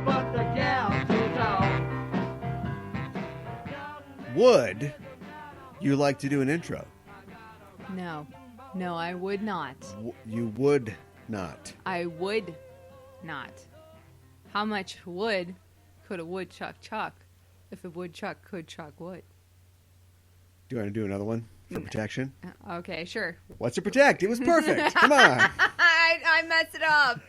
but the gal too tall. Would you like to do an intro? No. No, I would not. You would not. I would not. How much wood could a woodchuck chuck if a woodchuck could chuck wood? Do you want to do another one for protection? Okay, sure. What's to protect? It was perfect. Come on. I messed it up.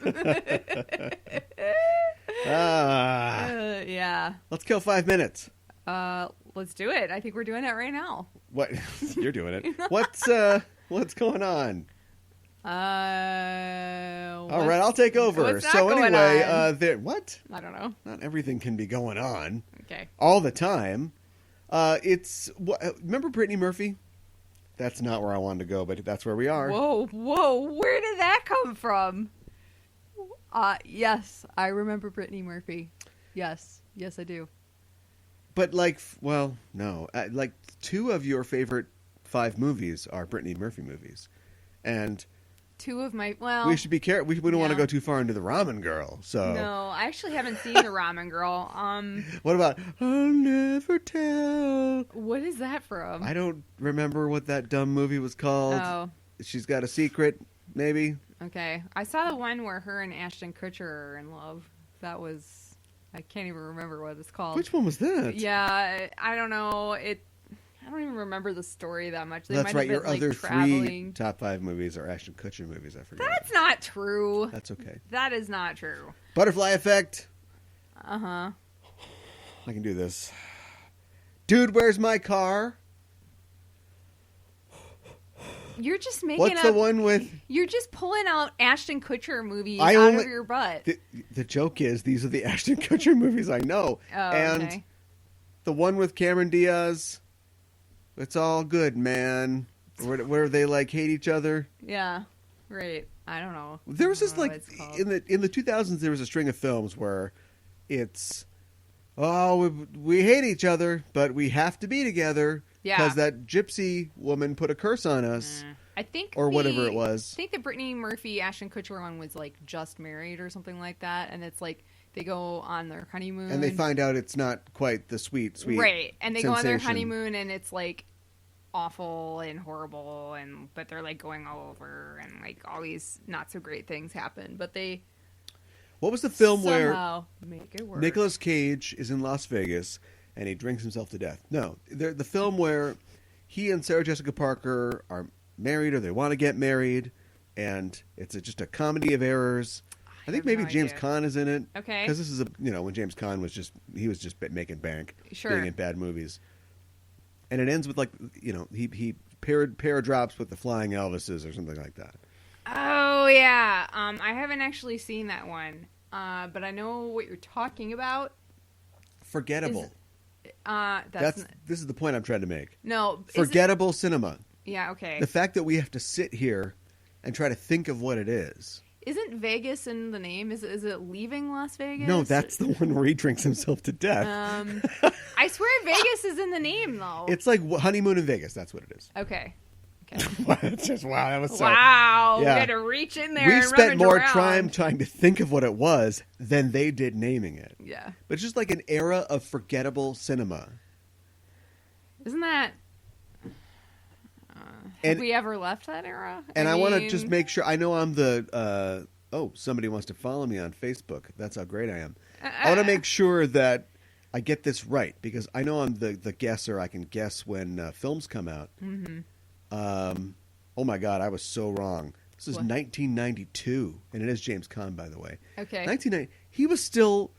Yeah. Let's kill 5 minutes. Let's do it. I think we're doing it right now. What? You're doing it. What's going on? All right, I'll take over. What's not So going anyway, on? what? I don't know. Not everything can be going on. Okay. All the time. Remember Brittany Murphy? That's not where I wanted to go, but that's where we are. Whoa. Where did that come from? Yes, I remember Brittany Murphy. Yes, I do. But no. Like 2 of your favorite 5 movies are Brittany Murphy movies, and 2 of my we should be careful. We don't want to go too far into the Ramen Girl. So no, I actually haven't seen the Ramen Girl. What about I'll Never Tell? What is that from? I don't remember what that dumb movie was called. Oh, She's got a secret, maybe. okay. I saw the one where her and Ashton Kutcher are in love. That was. I can't even remember what it's called. Which one was that? Yeah, I don't know. I don't even remember the story that much. They That's might right. have Your been, other traveling. 3 top 5 movies are Ashton Kutcher movies. I forgot. That's not true. That's okay. That is not true. Butterfly Effect. Uh-huh. I can do this. Dude, Where's My Car? You're just making What's the one with... You're just pulling out Ashton Kutcher movies out of your butt. The joke is, these are the Ashton Kutcher movies I know. Oh, and okay. the one with Cameron Diaz, it's all good, man. Where they hate each other. Yeah, right. I don't know. There was just in the 2000s, there was a string of films where it's, we hate each other, but we have to be together. Yeah. Because that gypsy woman put a curse on us. I think whatever it was. I think the Brittany Murphy, Ashton Kutcher one was Just Married or something like that. And it's they go on their honeymoon. And they find out it's not quite the sweet right. And they go on their sensation. honeymoon and it's awful and horrible. But they're going all over and all these not so great things happen. But they What was the film somehow where make it work. Nicolas Cage is in Las Vegas and he drinks himself to death? No, the film where he and Sarah Jessica Parker are married or they want to get married, and it's just a comedy of errors. I think maybe no James idea. Caan is in it. Okay. Because this is when James Caan was just making bank, Sure. being in bad movies, and it ends with he paradrops with the Flying Elvises or something like that. Oh yeah. I haven't actually seen that one. But I know what you're talking about. Forgettable. This is the point I'm trying to make. No. Forgettable cinema. Yeah, okay. The fact that we have to sit here and try to think of what it is. Isn't Vegas in the name? Is it Leaving Las Vegas? No, that's the one where he drinks himself to death. I swear Vegas is in the name, though. It's like Honeymoon in Vegas. That's what it is. Okay. It's just, wow, that was so... Wow, yeah. We had to reach in there We and spent more around. time trying to think of what it was than they did naming it. Yeah. But it's just like an era of forgettable cinema. Isn't that... have we ever left that era? I want to just make sure... I know I'm the... somebody wants to follow me on Facebook. That's how great I am. I want to make sure that I get this right, because I know I'm the guesser. I can guess when films come out. Mm-hmm. Oh my God, I was so wrong. This is 1992, and it is James Caan, by the way. Okay. 1990. He was still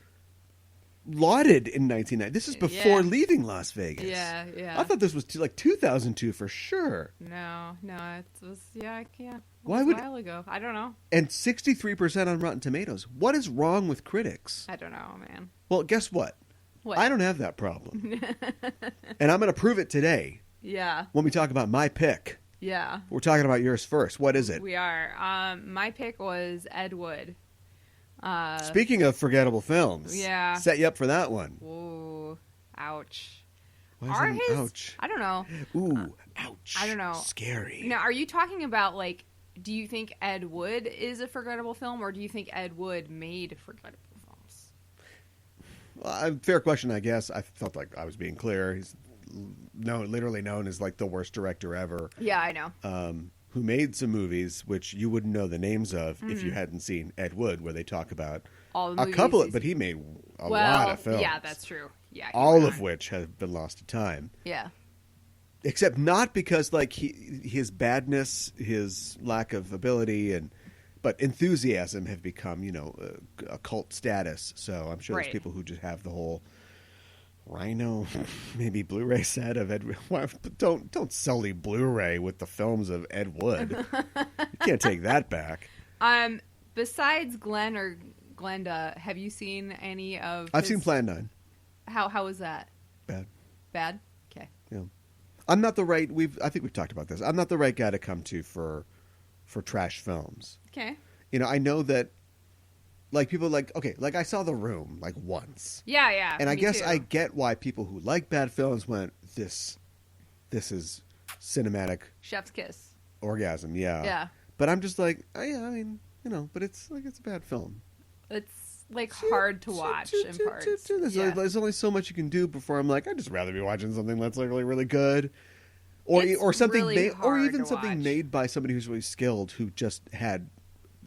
lauded in 1990. This is before leaving Las Vegas. Yeah. I thought this was 2002 for sure. No, it was Why a would while ago. I don't know. And 63% on Rotten Tomatoes. What is wrong with critics? I don't know, man. Well, guess what? What? I don't have that problem, and I'm going to prove it today. Yeah. When we talk about my pick. Yeah. We're talking about yours first. What is it? We are. My pick was Ed Wood. Speaking of forgettable films. Yeah. Set you up for that one. Whoa. Ouch. Why is it an ouch? I don't know. Ooh, ouch. I don't know. Scary. Now, are you talking about, do you think Ed Wood is a forgettable film, or do you think Ed Wood made forgettable films? Fair question, I guess. I felt like I was being clear. He's literally known as like the worst director ever. Yeah, I know. Who made some movies which you wouldn't know the names of if you hadn't seen Ed Wood, where they talk about all the a couple but he made a lot of films. Yeah, that's true. Yeah, all of which have been lost to time. Yeah. Except not because like his badness, his lack of ability, but enthusiasm have become, a cult status. So I'm sure there's people who just have the whole Rhino, maybe Blu-ray set of Ed. Don't sully Blu-ray with the films of Ed Wood. You can't take that back. Besides Glenn or Glenda, have you seen any of? I've seen Plan 9. How was that? Bad. Okay. Yeah, I'm not the right. I think we've talked about this. I'm not the right guy to come to for trash films. Okay. I know that. Like people like I saw The Room like once. Yeah. And I guess too. I get why people who like bad films went, this is cinematic Chef's kiss. Orgasm, yeah. Yeah. But I'm just like, I mean, but it's like it's a bad film. It's like hard to watch in parts. There's only so much you can do before I'm like, I'd just rather be watching something that's like really, really good. Or something really or even to something watch. made by somebody who's really skilled who just had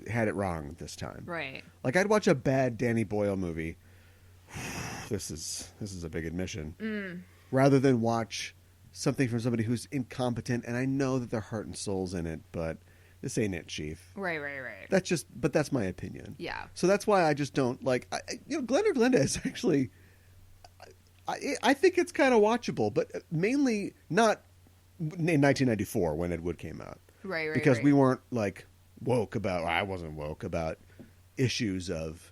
it wrong this time. Right. Like I'd watch a bad Danny Boyle movie. This is a big admission. Rather than watch something from somebody who's incompetent, and I know that their heart and soul's in it, but this ain't it, Chief. Right. But that's my opinion. Yeah. So that's why I just don't like. Glenn or Glenda is actually. I think it's kind of watchable, but mainly not in 1994 when Ed Wood came out. Right. Because we weren't like. I wasn't woke about issues of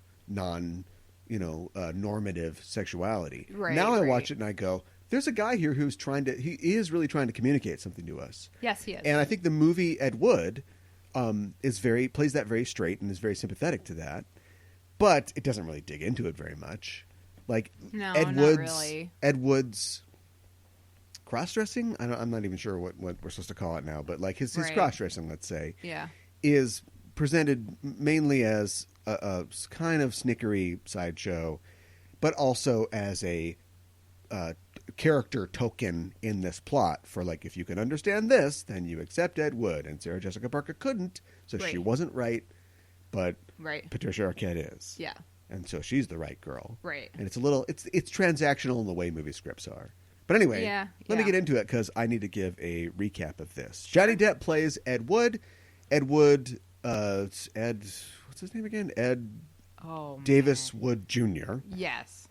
normative sexuality. Right, now I watch it and I go, there's a guy here who's he is really trying to communicate something to us. Yes, he is. And I think the movie Ed Wood plays that very straight and is very sympathetic to that, but it doesn't really dig into it very much. Like no, Ed not Wood's really. Ed Wood's cross-dressing. I'm not even sure what we're supposed to call it now, but like his cross-dressing, let's say. Yeah. Is presented mainly as a kind of snickery sideshow, but also as a character token in this plot for like, if you can understand this, then you accept Ed Wood. And Sarah Jessica Parker couldn't, so she wasn't right, but Patricia Arquette is. Yeah. And so she's the right girl. Right. And it's it's transactional in the way movie scripts are. But anyway, let me get into it because I need to give a recap of this. Johnny Depp plays Ed Wood. Ed Wood, what's his name again? Ed Davis Wood Jr. Yes.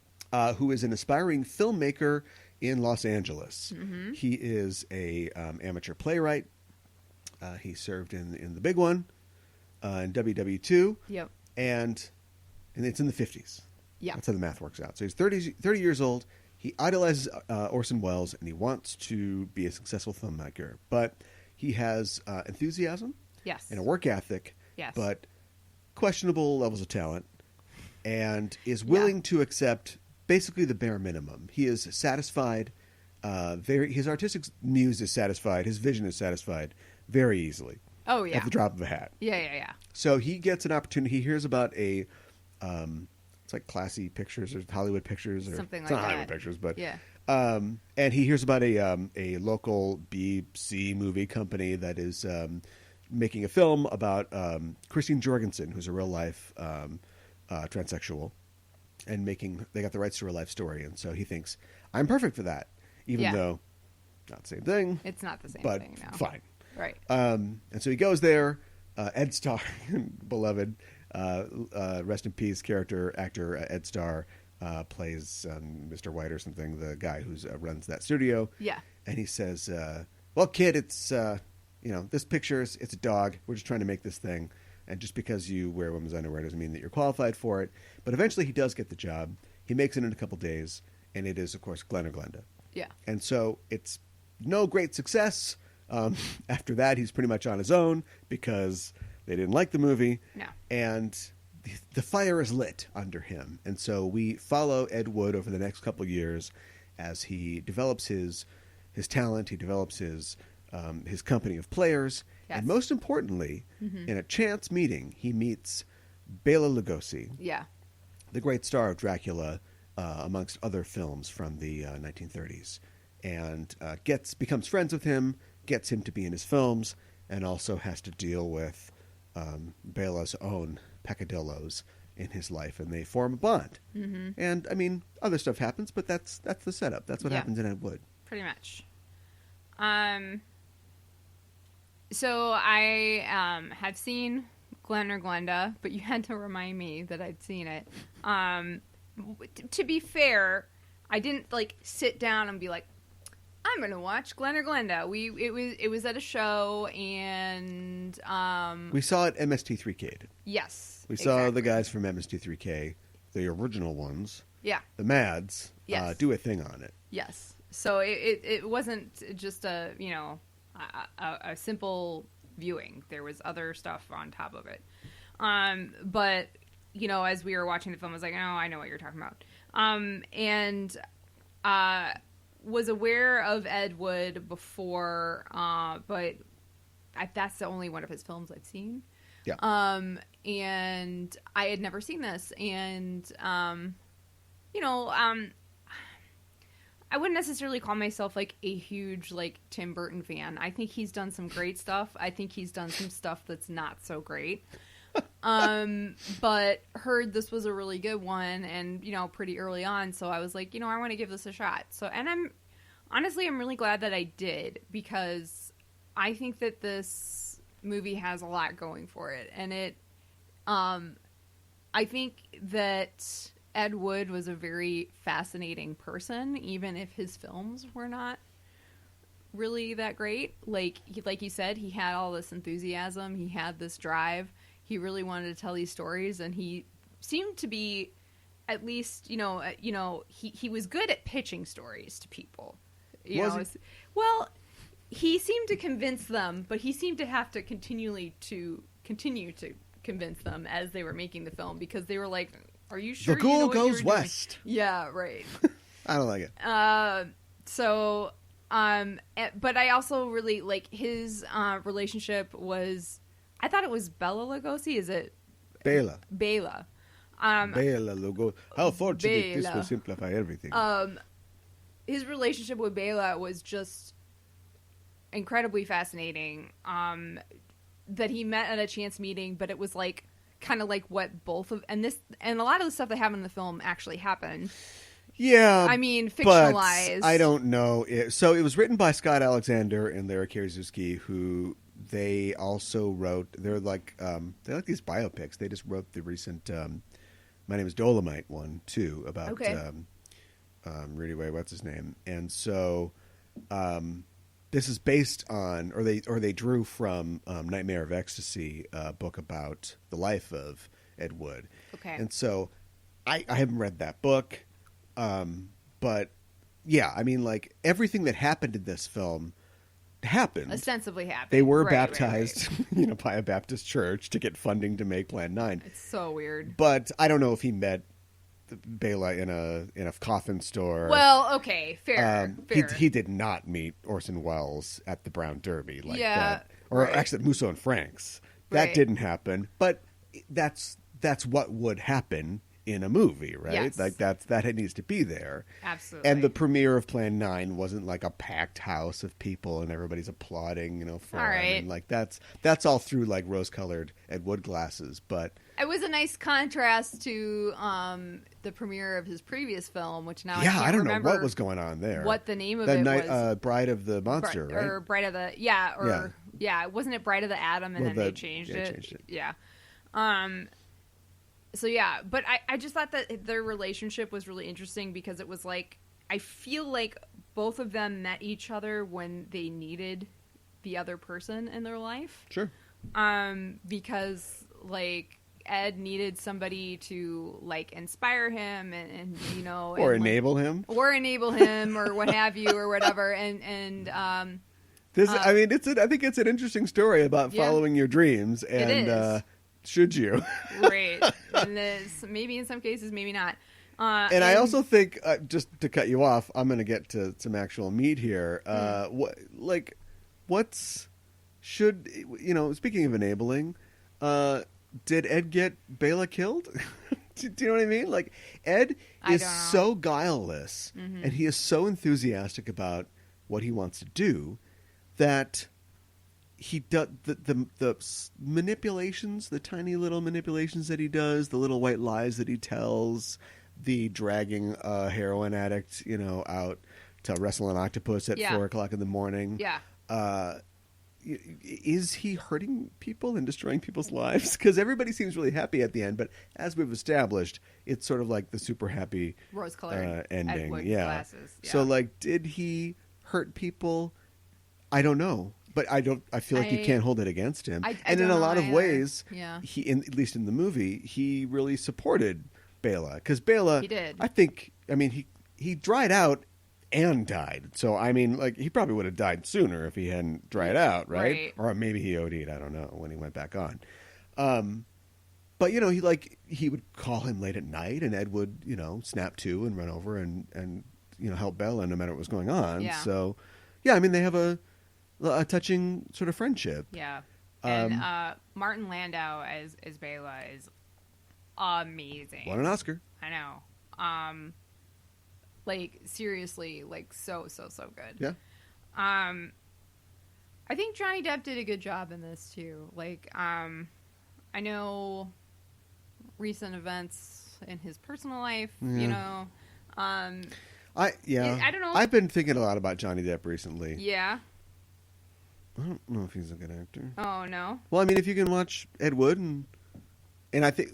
Who is an aspiring filmmaker in Los Angeles. Mm-hmm. He is a amateur playwright. He served in the big one, in WW2. Yep. And it's in the 50s. Yeah. That's how the math works out. So he's 30 years old. He idolizes Orson Welles, and he wants to be a successful filmmaker. But he has enthusiasm. Yes. And a work ethic, but questionable levels of talent, and is willing to accept basically the bare minimum. He is satisfied. His artistic muse is satisfied. His vision is satisfied very easily. Oh yeah. At the drop of a hat. Yeah. So he gets an opportunity. He hears about it's like Classy Pictures or Hollywood Pictures or something like it's not that. Hollywood Pictures, but yeah. And he hears about a local B/C movie company that is making a film about Christine Jorgensen, who's a real life transsexual, and they got the rights to her life story, and so he thinks I'm perfect for that, even though not the same thing. It's not the same but thing, no. Fine. Right. And so he goes there. Ed Starr, beloved, rest in peace, actor Ed Starr plays Mr. White or something, the guy who runs that studio. Yeah. And he says, "Well, kid, it's this picture it's a dog. We're just trying to make this thing, and just because you wear women's underwear doesn't mean that you're qualified for it." But eventually, he does get the job. He makes it in a couple days, and it is, of course, Glenn or Glenda. Yeah. And so it's no great success. After that, he's pretty much on his own because they didn't like the movie. No. And the fire is lit under him. And so we follow Ed Wood over the next couple of years as he develops his talent. He develops his company of players. Yes. And most importantly, in a chance meeting, he meets Bela Lugosi. Yeah. The great star of Dracula, amongst other films from the 1930s, and becomes friends with him, gets him to be in his films, and also has to deal with Bela's own peccadillos in his life, and they form a bond. Mm-hmm. And I mean, other stuff happens, but that's the setup. That's what happens in Ed Wood. Pretty much. So I had seen Glen or Glenda, but you had to remind me that I'd seen it. To be fair, I didn't like sit down and be like, I'm gonna watch Glen or Glenda. It was at a show, and we saw it MST3K'd. Yes, we saw the guys from MST3K, the original ones. Yeah, the Mads. Yes. Do a thing on it. Yes, so it wasn't just a simple viewing. There was other stuff on top of it. But as we were watching the film, I was like, oh, I know what you're talking about. And was aware of Ed Wood before, but that's the only one of his films I've seen. Yeah. And I had never seen this, and I wouldn't necessarily call myself like a huge like Tim Burton fan. I think he's done some great stuff. I think he's done some stuff that's not so great. But heard this was a really good one, and pretty early on, so I was like, I want to give this a shot. So, and I'm really glad that I did, because I think that this movie has a lot going for it, and I think that Ed Wood was a very fascinating person, even if his films were not really that great. Like you said, he had all this enthusiasm, he had this drive. He really wanted to tell these stories, and he seemed to be, at least, he was good at pitching stories to people. Well, he seemed to convince them, but he seemed to have to continue to convince them as they were making the film, because they were like, "Are you sure?" The ghoul goes west. Doing? Yeah, right. I don't like it. But I also really like his relationship was. I thought it was Bela Lugosi. Is it Bela? Bela. Bela Lugosi. How fortunate this Bela. will simplify everything. His relationship with Bela was just incredibly fascinating. That he met at a chance meeting, but it was like kind of like what both of and a lot of the stuff that happened in the film actually happened. Yeah, I mean, fictionalized. But I don't know. So it was written by Scott Alexander and Lara Kierzewski, who they also wrote. They're like these biopics. They just wrote the recent My Name is Dolomite one too, about Rudy Ray, what's his name? And so this is based on, or they drew from Nightmare of Ecstasy, a book about the life of Ed Wood. Okay. And so I haven't read that book. But yeah, I mean, like everything that happened in this film happened. Ostensibly happened. They were Right. baptized, by a Baptist church to get funding to make Plan 9. It's so weird. But I don't know if he met Bela in a coffin store. Well, okay, fair. He did not meet Orson Welles at the Brown Derby like that, or right. actually Musso and Frank's. That Right. didn't happen. But that's what would happen in a movie, right? Yes. Like that needs to be there. Absolutely. And the premiere of Plan 9 wasn't like a packed house of people and everybody's applauding, for all him. right. And like that's all through like rose-colored Ed Wood glasses, but it was a nice contrast to the premiere of his previous film, which now I don't know remember what was going on there. what the name of the it night, was. Bride of the Monster, right? Or Bride of the wasn't it Bride of the Atom, and then they changed it. Yeah. So yeah, but I just thought that their relationship was really interesting, because it was like, I feel like both of them met each other when they needed the other person in their life. Sure. Because like Ed needed somebody to like inspire him and Or enable him. Or enable him or what have you or whatever. This, I mean, I think it's an interesting story about following your dreams, and it is. Should you? Right. And this, maybe in some cases, maybe not. And I also think, just to cut you off, I'm going to get to some actual meat here. Speaking of enabling, did Ed get Bela killed? Do you know what I mean? Like, Ed is don't know. so guileless, and he is so enthusiastic about what he wants to do that he does the manipulations, the tiny little manipulations that he does, the little white lies that he tells, the dragging a heroin addict, out to wrestle an octopus at 4:00 in the morning. Yeah. Is he hurting people and destroying people's lives? Because everybody seems really happy at the end, but as we've established, it's sort of like the super happy rose-colored ending. Edward Yeah. glasses. Yeah. So, like, did he hurt people? I don't know, but I feel like you can't hold it against him. And in a lot of ways, he, at least in the movie, he really supported Bela, because Bela, he did. He dried out and died. So, like, he probably would have died sooner if he hadn't dried out, right? Or maybe he OD'd, I don't know, when he went back on. But, he would call him late at night, and Ed would, snap to and run over and help Bela no matter what was going on. Yeah. So, yeah, they have a touching sort of friendship. Yeah. And Martin Landau as Bela is amazing. Won an Oscar. I know. Like, seriously, like, so good. Yeah. I think Johnny Depp did a good job in this too. Like, I know recent events in his personal life, I don't know. I've been thinking a lot about Johnny Depp recently. Yeah. I don't know if he's a good actor. Oh, no? Well, if you can watch Ed Wood and I think,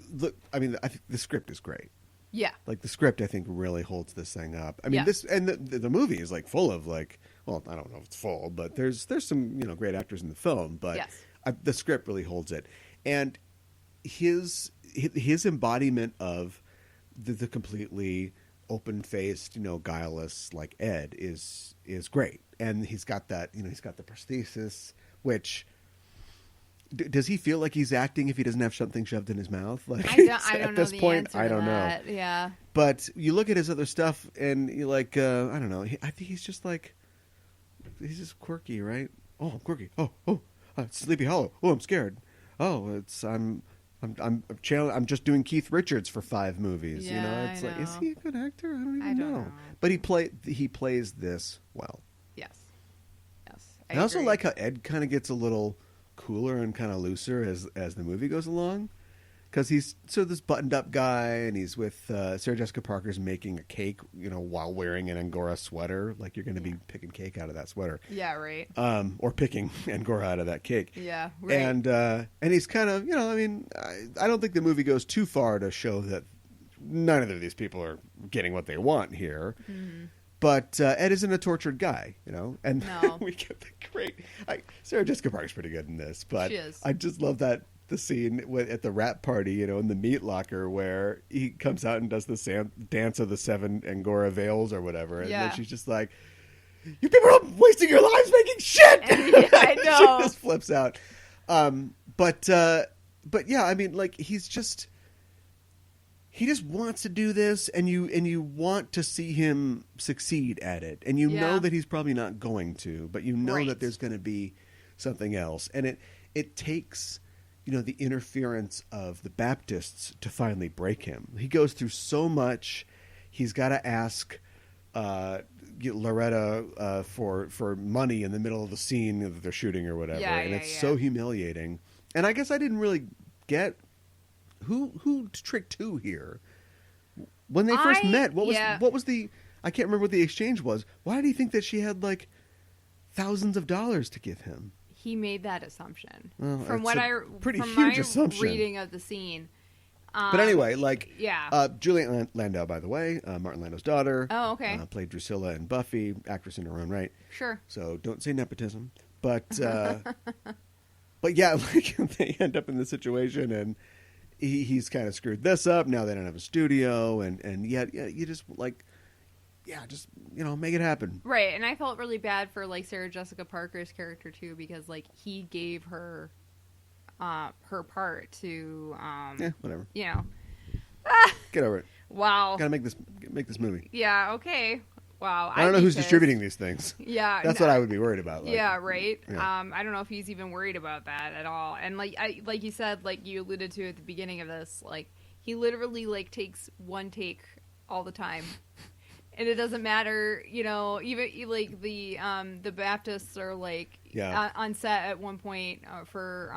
I think the script is great. Yeah. Like, the script, I think, really holds this thing up. Yeah. This, and the movie is, like, full of, like, well, I don't know if it's full, but there's some, great actors in the film, but yes. The script really holds it. And his embodiment of the completely open-faced, guileless, like, Ed is great. And he's got that, he's got the prosthesis, which... Does he feel like he's acting if he doesn't have something shoved in his mouth? Like, I don't know at this the point, answer I don't to know. that. Yeah. But you look at his other stuff, and you're like, I don't know. I think he's just like, he's just quirky, right? Oh, I'm quirky. Oh, Sleepy Hollow. Oh, I'm scared. Oh, I'm just doing Keith Richards for 5 movies. Yeah, It's I like, know. is he a good actor? I don't even don't know. But he plays this well. Yes. I also like how Ed kind of gets a little cooler and kind of looser as the movie goes along, because he's sort of this buttoned up guy, and he's with Sarah Jessica Parker's making a cake, while wearing an Angora sweater. Like, you're going to be picking cake out of that sweater. Yeah, right. Or picking Angora out of that cake. Yeah, right. And he's kind of, I don't think the movie goes too far to show that none of these people are getting what they want here. Mm-hmm. But Ed isn't a tortured guy, and No. we get the great. Sarah Jessica Parker's pretty good in this, but She is. I just love the scene at the rap party, in the meat locker, where he comes out and does the dance of the 7 Angora veils or whatever, and then she's just like, "You people are wasting your lives making shit." Yeah, I know. She just flips out. But yeah, he just wants to do this, and you want to see him succeed at it, and you know that he's probably not going to, but you know that there's going to be something else, and it takes the interference of the Baptists to finally break him. He goes through so much. He's got to ask Loretta for money in the middle of the scene that they're shooting or whatever, and it's so humiliating. And I guess I didn't really get who tricked who here. When they first met, what was the? I can't remember what the exchange was. Why did he think that she had like thousands of dollars to give him? He made that assumption. Well, from pretty from huge my assumption. reading of the scene. But anyway, yeah. Juliet Landau, by the way, Martin Landau's daughter. Oh, okay. Played Drusilla in Buffy, actress in her own right. Sure. So don't say nepotism. But but yeah, like they end up in this situation, and he's kind of screwed this up. Now they don't have a studio, and yet you just just make it happen. Right, and I felt really bad for like Sarah Jessica Parker's character too, because like he gave her her part to whatever. Get over it. Wow. Gotta make this movie. Yeah, okay. Wow. I don't know who's distributing these things. Yeah. That's what I would be worried about. Like, yeah, right. Yeah. I don't know if he's even worried about that at all. And like you said, like you alluded to at the beginning of this, like He literally like takes one take all the time. And it doesn't matter, even like the Baptists are like on set at one point for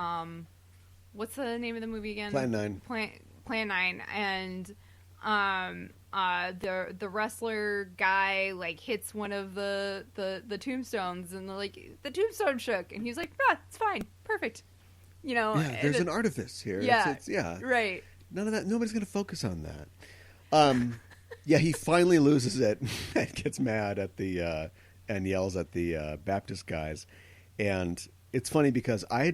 what's the name of the movie again? Plan 9. Plan 9, and the wrestler guy like hits one of the tombstones, and like the tombstone shook, and he's like, it's fine, perfect. Yeah, there's an artifice here. Yeah, it's right. None of that. Nobody's going to focus on that. Yeah, he finally loses it and gets mad at and yells at the Baptist guys. And it's funny because I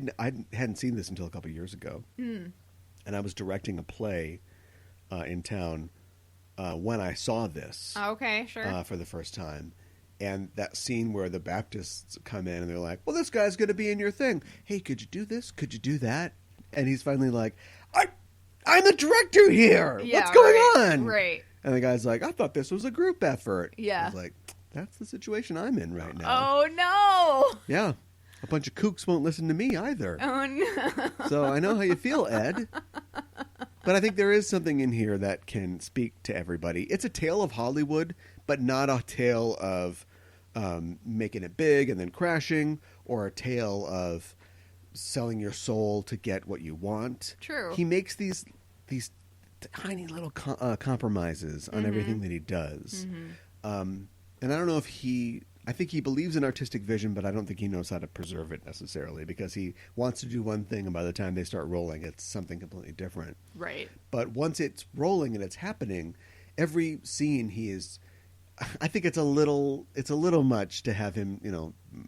hadn't seen this until a couple of years ago. And I was directing a play in town when I saw this. Okay, sure. For the first time. And that scene where the Baptists come in and they're like, well, this guy's going to be in your thing. Hey, could you do this? Could you do that? And he's finally like, I'm the director here. Yeah, what's going right, on? Right. And the guy's like, I thought this was a group effort. Yeah. I was like, that's the situation I'm in right now. Oh, no. Yeah. A bunch of kooks won't listen to me either. Oh, no. So I know how you feel, Ed. But I think there is something in here that can speak to everybody. It's a tale of Hollywood, but not a tale of making it big and then crashing, or a tale of selling your soul to get what you want. True. He makes these tiny little compromises on everything that he does. And I don't know if I think he believes in artistic vision, but I don't think he knows how to preserve it necessarily, because he wants to do one thing, and by the time they start rolling, it's something completely different. Right. But once it's rolling and it's happening, every scene I think it's a little much to have him,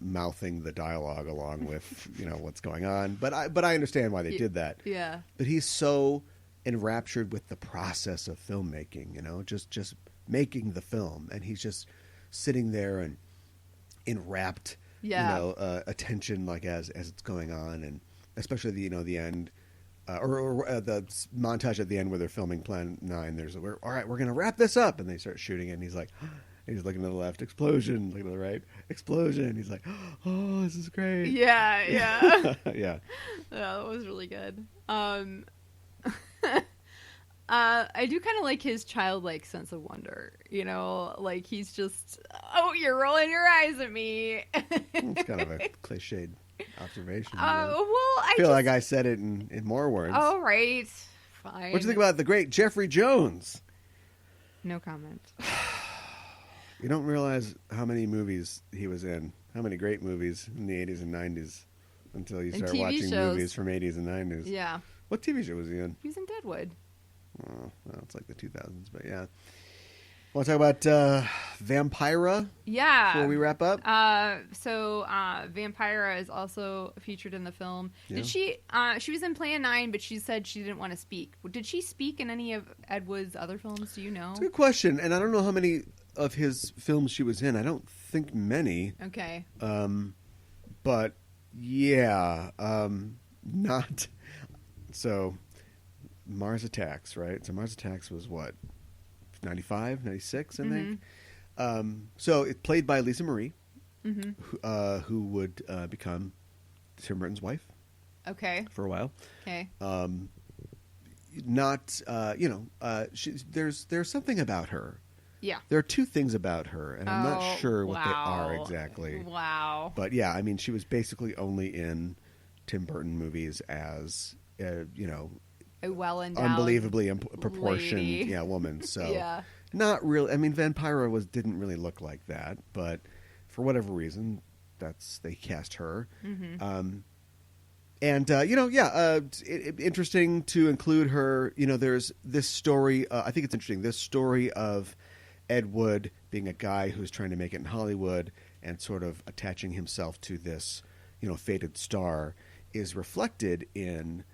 mouthing the dialogue along with, what's going on. But I understand why they did that. Yeah. But he's so enraptured with the process of filmmaking, just making the film, and he's just sitting there and enwrapped, attention, like as it's going on, and especially the end, or the montage at the end where they're filming Plan 9. All right, we're gonna wrap this up, and they start shooting it, and he's like, he's looking to the left, explosion, looking to the right, explosion, and he's like, oh, this is great. Yeah. Yeah. That was really good. I do kind of like his childlike sense of wonder, like he's just, you're rolling your eyes at me. It's kind of a cliched observation. Well, I feel like I said it in more words. Oh, right. Fine. What do you think about the great Jeffrey Jones? No comment. You don't realize how many movies he was in, how many great movies in the 80s and 90s, until you start watching movies from 80s and 90s. Yeah. What TV show was he in? He was in Deadwood. Oh, well, it's like the 2000s, but yeah. Want to talk about Vampira? Yeah. Before we wrap up? So Vampira is also featured in the film. Yeah. Did she? She was in Plan 9, but she said she didn't want to speak. Did she speak in any of Ed Wood's other films? Do you know? It's a good question, and I don't know how many of his films she was in. I don't think many. Okay. But yeah, not so. Mars Attacks, right? So Mars Attacks was what, 95, 96, I think. So it's played by Lisa Marie, who would become Tim Burton's wife. Okay. For a while. Okay. Not, there's something about her. Yeah. There are two things about her, and I'm not sure what they are wow. exactly. Wow. But yeah, I mean, she was basically only in Tim Burton movies as, a well-endowed, unbelievably proportioned lady. woman. So yeah. Not really. I mean, Vampira didn't really look like that, but for whatever reason, they cast her. Interesting to include her. There's this story. I think it's interesting. This story of Ed Wood being a guy who's trying to make it in Hollywood and sort of attaching himself to this, fated star is reflected in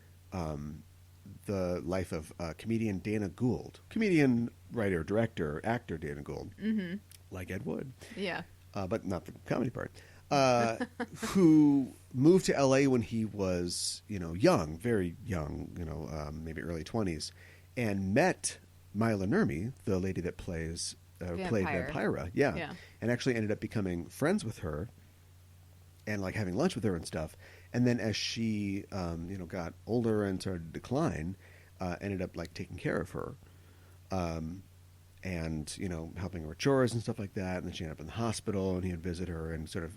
the life of comedian Dana Gould, comedian, writer, director, actor Dana Gould, like Ed Wood, but not the comedy part, who moved to L.A. when he was, young, very young, maybe early 20s, and met Mila Nurmi, the lady that played Vampira, and actually ended up becoming friends with her and like having lunch with her and stuff. And then as she, got older and started to decline, ended up like taking care of her, and helping her with chores and stuff like that. And then she ended up in the hospital, and he would visit her and sort of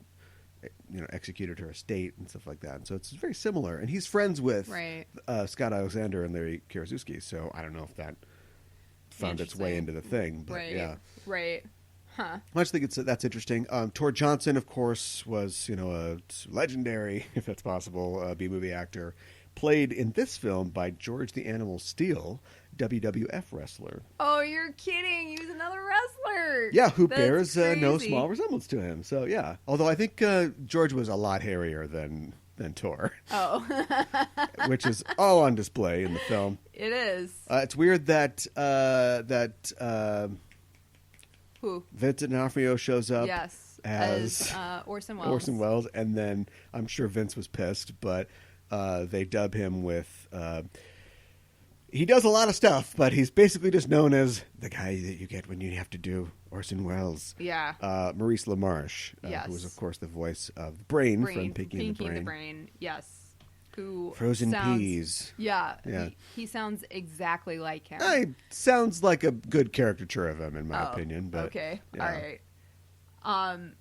executed her estate and stuff like that. And so it's very similar. And he's friends with Scott Alexander and Larry Karaszewski. So I don't know if that found its way into the thing, but yeah, Huh. I just think that's interesting. Tor Johnson, of course, was a legendary, if that's possible, B-movie actor, played in this film by George the Animal Steele, WWF wrestler. Oh, you're kidding! He was another wrestler. Yeah, who bears no small resemblance to him. So yeah, although I think George was a lot hairier than Tor. Oh, which is all on display in the film. It is. It's weird that who? Vincent D'Onofrio shows up. Yes, as Orson Welles. Orson Welles, and then I'm sure Vince was pissed, but they dub him with. He does a lot of stuff, but he's basically just known as the guy that you get when you have to do Orson Welles. Yeah. Maurice Lamarche, who was, of course, the voice of the Brain from Pinky and the Brain. Yes. Who Frozen Peas. Yeah. He sounds exactly like him. He sounds like a good caricature of him, in my opinion. But, okay. Yeah. All right.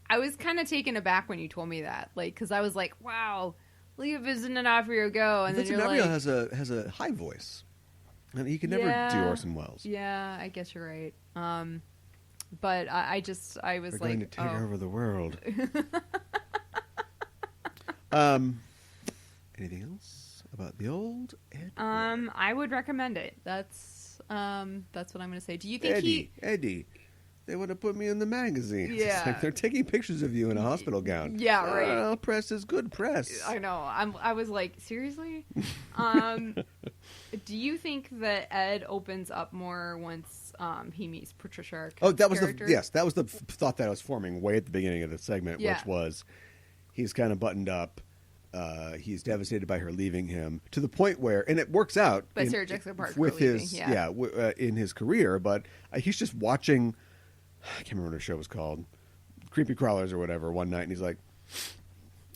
I was kind of taken aback when you told me that, because I was like, wow. Look at Vincent D'Onofrio go, and Vincent then you're D'Onofrio like, has a high voice, and he can never do Orson Welles. Yeah, I guess you're right. But I was We're like, going to take over the world. Anything else about the old Ed? I would recommend it. That's what I'm going to say. Do you think Eddie? They want to put me in the magazine. Yeah. It's like they're taking pictures of you in a hospital gown. Yeah, right. Well, press is good press. I know. I was like, seriously? Do you think that Ed opens up more once he meets Patricia Arquette's Oh, that was character? that was the thought that I was forming way at the beginning of the segment, which was he's kind of buttoned up. He's devastated by her leaving him to the point where, and it works out. But Sarah Jessica Parker with leaving, his in his career, but he's just watching. I can't remember what her show was called, Creepy Crawlers or whatever. One night, and he's like,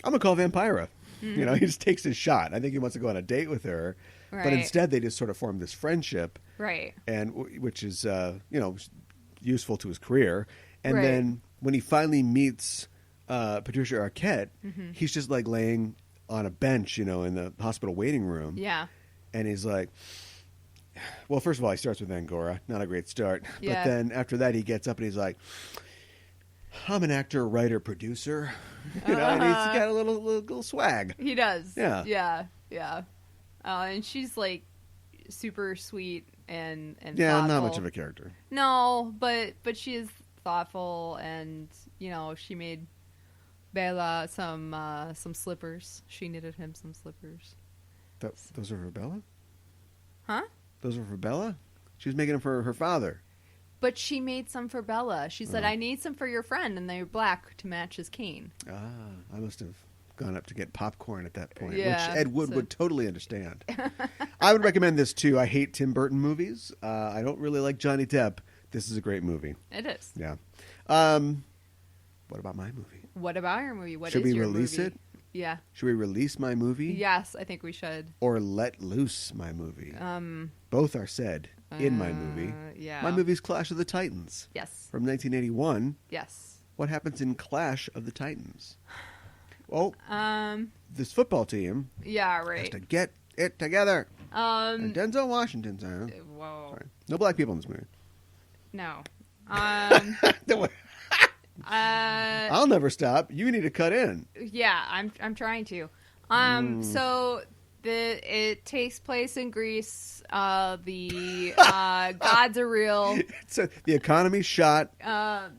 "I'm gonna call Vampira." Mm-hmm. He just takes his shot. I think he wants to go on a date with her, but instead they just sort of form this friendship, right? And which is useful to his career. And then when he finally meets Patricia Arquette, he's just like laying on a bench, in the hospital waiting room. Yeah, and he's like. Well, first of all, he starts with Angora. Not a great start. Yeah. But then after that, he gets up and he's like, I'm an actor, writer, producer. And he's got a little swag. he does. Yeah. Yeah. And she's like super sweet and yeah, thoughtful. not much of a character. No, but she is thoughtful, and she made Bela some slippers. She knitted him some slippers. Those are for Bella? Huh? Those are for Bella? She was making them for her father. But she made some for Bella. She said, I need some for your friend, and they're black to match his cane. I must have gone up to get popcorn at that point, Yeah, which Ed Wood would totally understand. I would recommend this, too. I hate Tim Burton movies. I don't really like Johnny Depp. This is a great movie. It is. Yeah. What about my movie? What about your movie? What Should is we your release movie? it? Yeah. Should we release my movie? Yes, I think we should. Or let loose my movie? Both are said in my movie. Yeah. My movie's Clash of the Titans. Yes. From 1981. Yes. What happens in Clash of the Titans? Well, this football team Yeah, has right. to get it together. And Denzel Washington's on it. Whoa. Sorry. No black people in this movie. No. I'll never stop. You need to cut in. Yeah, I'm trying to. So it takes place in Greece. The gods are real. So the economy's shot.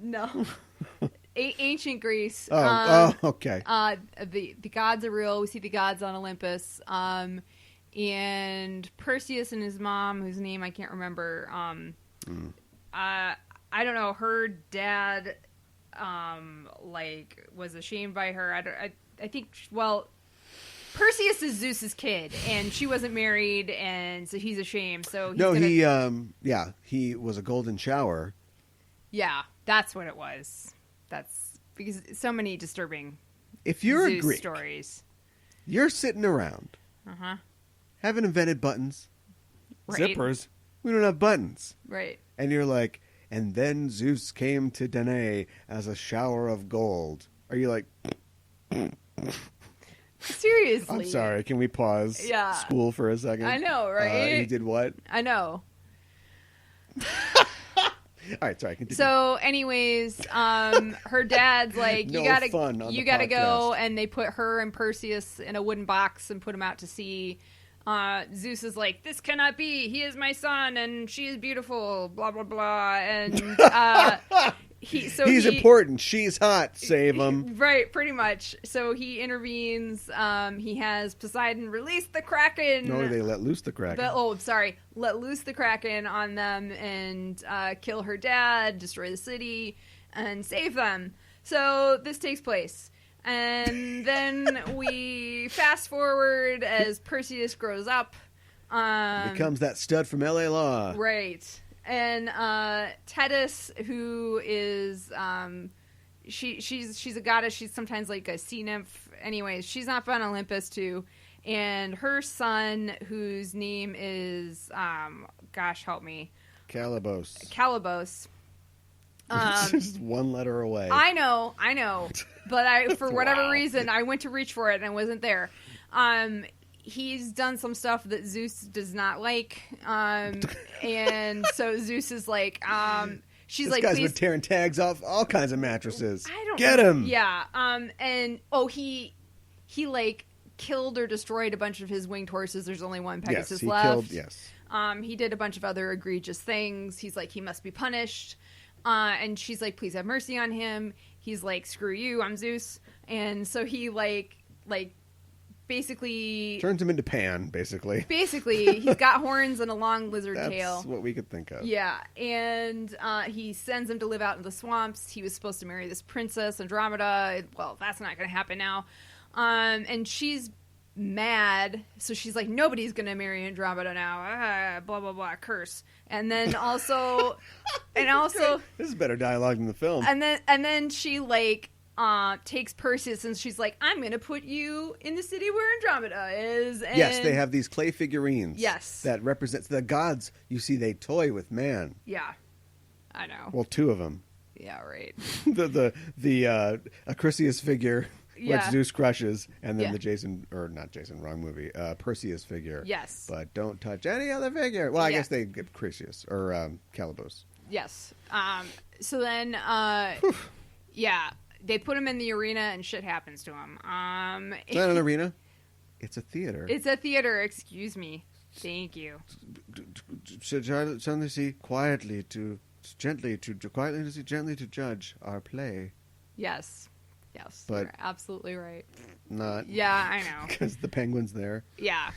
No. Ancient Greece. Okay. The gods are real. We see the gods on Olympus. And Perseus and his mom, whose name I can't remember. I don't know. Her dad, was ashamed by her. I think. Well, Perseus is Zeus's kid, and she wasn't married, and so he's ashamed. So he was a golden shower. Yeah, that's what it was. That's because so many disturbing. If you're Zeus a Greek, stories, you're sitting around, haven't invented buttons, Right. Zippers? We don't have buttons. Right. And you're like, and then Zeus came to Danae as a shower of gold. Are you like, Seriously. I'm sorry, can we pause Yeah. school for a second? I know, right? He did what? I know. All right, sorry, continue. So, anyways, her dad's like, No you gotta fun on the go, podcast. and they put her and Perseus in a wooden box and put them out to sea. Zeus is like, this cannot be. He is my son, and she is beautiful. Blah blah blah. And he's important. She's hot. Save him. Right, pretty much. So he intervenes. He has Poseidon release the Kraken. No, they let loose the Kraken. Let loose the Kraken on them and kill her dad, destroy the city, and save them. So this takes place. And then we fast forward as Perseus grows up. Becomes that stud from L.A. Law. Right. And Thetis, who is she's a goddess. She's sometimes like a sea nymph. Anyways, she's up on Olympus too. And her son, whose name is gosh help me, Calibos. Just one letter away. I know. But for whatever reason, I went to reach for it and I wasn't there. He's done some stuff that Zeus does not like. And so Zeus is like, she's this like, guy's please. been tearing tags off all kinds of mattresses. I don't Get him. Yeah. And he like killed or destroyed a bunch of his winged horses. There's only one Pegasus left. He did a bunch of other egregious things. He's like, he must be punished. And she's like, please have mercy on him. He's like, screw you, I'm Zeus. And so he like basically turns him into Pan, basically. Basically, he's got horns and a long lizard tail. That's what we could think of. Yeah, and he sends him to live out in the swamps. He was supposed to marry this princess, Andromeda. Well, that's not going to happen now. And she's mad, so she's like, nobody's going to marry Andromeda now. Blah, blah, blah, curse. And then also... this is better dialogue than the film. And then she like takes Perseus and she's like, I'm gonna put you in the city where Andromeda is. And yes, they have these clay figurines. Yes, that represents the gods. You see, they toy with man. Yeah, I know. Well, two of them. Yeah, right. the Acrisius figure, which Zeus crushes, and then wrong movie. Perseus figure. Yes, but don't touch any other figure. Well, I guess they get Acrisius or Calibos. Yes. So then, they put him in the arena and shit happens to him. It's not an arena. It's a theater. It's a theater. Excuse me. Thank you. Quietly to judge our play. Yes, but you're absolutely right. Not. Yeah, I know. Because the penguin's there. Yeah.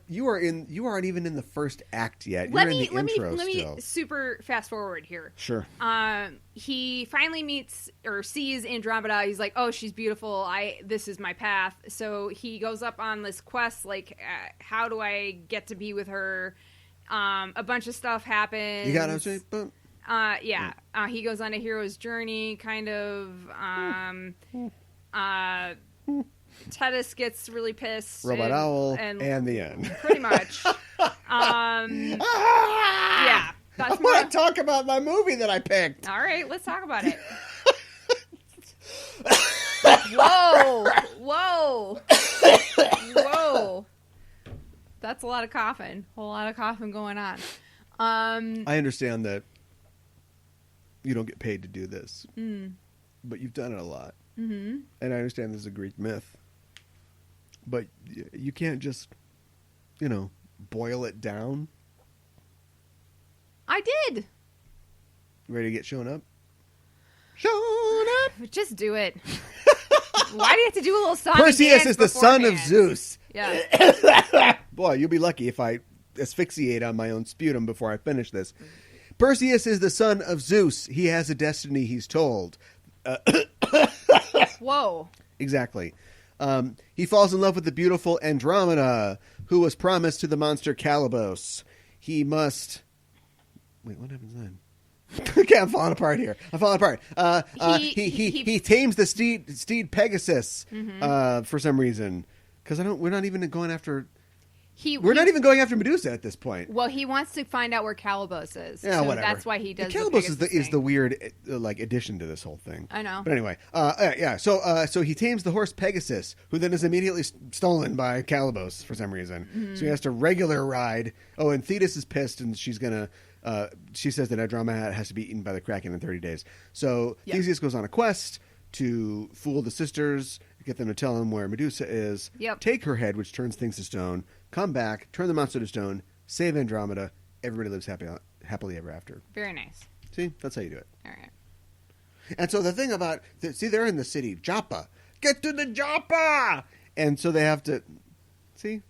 You aren't even in the first act yet. You're in the intro let me still. super fast forward here. Sure. He finally meets or sees Andromeda. He's like, oh, she's beautiful. This is my path. So he goes up on this quest, like, how do I get to be with her? A bunch of stuff happens. You got to boom. He goes on a hero's journey, kind of. Thetis gets really pissed. Robot Owl, and the end. Pretty much. Yeah. That's more. I want to talk about my movie that I picked. All right, let's talk about it. Whoa. That's a lot of coughing. Whole lot of coughing going on. I understand that you don't get paid to do this, but you've done it a lot. Mm-hmm. And I understand this is a Greek myth, but you can't just, boil it down. I did. Ready to get shown up? Shown up! Just do it. Why do you have to do a little song? Perseus is the son of Zeus. Yeah. Boy, you'll be lucky if I asphyxiate on my own sputum before I finish this. Perseus is the son of Zeus. He has a destiny, he's told. Whoa. Exactly. He falls in love with the beautiful Andromeda, who was promised to the monster Calibos. He must... Wait, what happens then? Okay, I'm falling apart here. He tames the steed Pegasus for some reason. Because we're not even going after... We're not even going after Medusa at this point. Well, he wants to find out where Calibos is. Yeah, so whatever. That's why he does. Calibos the is the weird like addition to this whole thing. I know. But anyway, yeah. So he tames the horse Pegasus, who then is immediately stolen by Calibos for some reason. Mm-hmm. So he has to regular ride. Oh, and Thetis is pissed, and she's gonna. She says that Andromeda has to be eaten by the Kraken in 30 days. So Theseus goes on a quest to fool the sisters, get them to tell him where Medusa is. Yep. Take her head, which turns things to stone. Come back, turn the monster to stone, save Andromeda. Everybody lives happily ever after. Very nice. See, that's how you do it. All right. And so the thing about they're in the city, Joppa. Get to the Joppa, and so they have to. See, It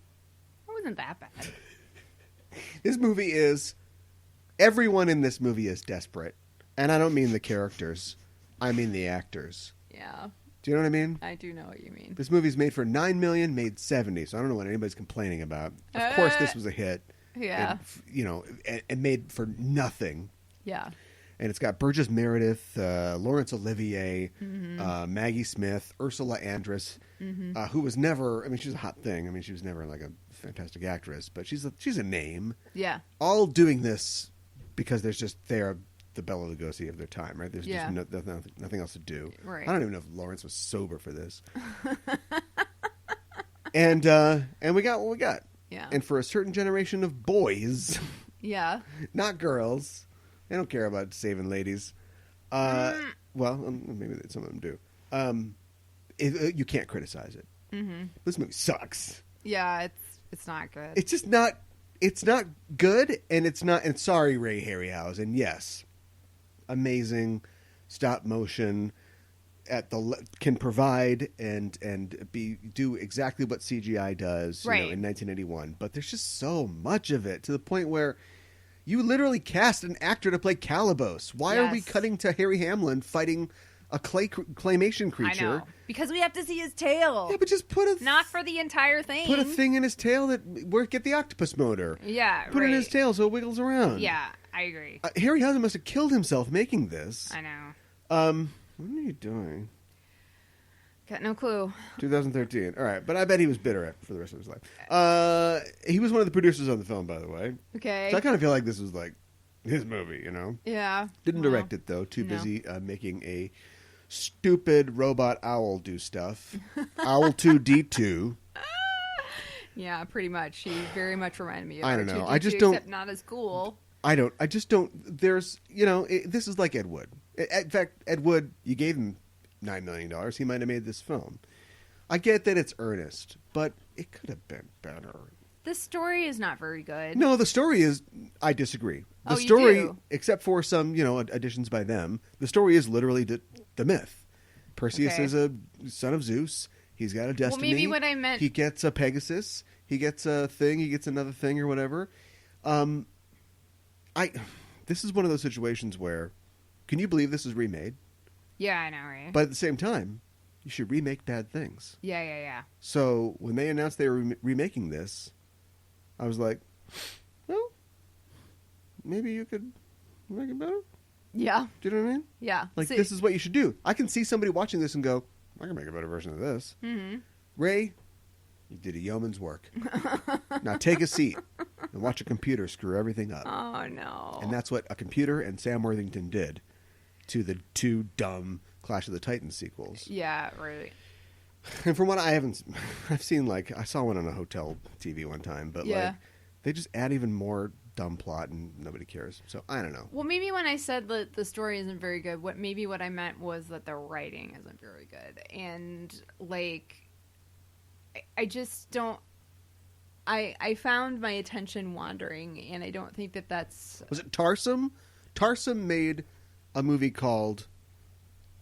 wasn't that bad. this movie is. Everyone in this movie is desperate, and I don't mean the characters. I mean the actors. Yeah, Do you know what I mean? I do know what you mean. This movie's made for $9 million, made 70. So I don't know what anybody's complaining about. Of course, this was a hit. Yeah. And made for nothing. Yeah. And it's got Burgess Meredith, Laurence Olivier, Maggie Smith, Ursula Andress, who was never. I mean, she's a hot thing. I mean, she was never like a fantastic actress, but she's a name. Yeah. All doing this because they're the Bela Lugosi of their time, right? There's just nothing else to do. Right. I don't even know if Lawrence was sober for this. and we got what we got. Yeah. And for a certain generation of boys, Yeah. not girls, they don't care about saving ladies. Well, maybe some of them do. You can't criticize it. Mm-hmm. This movie sucks. Yeah, it's not good. It's just not. It's not good, and it's not. And sorry, Ray Harryhausen. Yes, amazing stop motion can provide and do exactly what CGI does, right. In 1981. But there's just so much of it to the point where you literally cast an actor to play Calibos. Why are we cutting to Harry Hamlin fighting a claymation creature? I know. Because we have to see his tail. Yeah, but just not for the entire thing. Put a thing in his tail get the octopus moter. Yeah, Put it in his tail so it wiggles around. Yeah, I agree. Harryhausen must have killed himself making this. I know. What are you doing? Got no clue. 2013. All right, but I bet he was bitter for the rest of his life. He was one of the producers on the film, by the way. Okay. So I kind of feel like this was like his movie, Yeah. Didn't direct it though. Too busy making a stupid robot owl do stuff. Owl 2D2. Yeah, pretty much. He very much reminded me of I don't know. R2-D2, I just don't. Except not as cool. I just don't. There's, this is like Ed Wood. In fact, Ed Wood, you gave him $9 million. He might have made this film. I get that it's earnest, but it could have been better. The story is not very good. No, the story is. I disagree. The you story, do? except for some, additions by them, the story is literally the myth. Perseus is a son of Zeus. He's got a destiny. Well, maybe what I meant. He gets a Pegasus. He gets a thing. He gets another thing or whatever. This is one of those situations where, can you believe this is remade? Yeah, I know, right? But at the same time, you should remake bad things. Yeah. So when they announced they were remaking this, I was like, well, maybe you could make it better. Yeah. Do you know what I mean? Yeah. Like, this is what you should do. I can see somebody watching this and go, I can make a better version of this. Mm-hmm. Ray, you did a yeoman's work. Now take a seat and watch a computer screw everything up. Oh, no. And that's what a computer and Sam Worthington did to the two dumb Clash of the Titans sequels. Yeah, right. And from what I've seen, I saw one on a hotel TV one time, but they just add even more dumb plot and nobody cares. So I don't know. Well, maybe when I said that the story isn't very good, what I meant was that the writing isn't very good. And I just don't. I found my attention wandering, and I don't think that's. Was it Tarsum? Tarsum made a movie called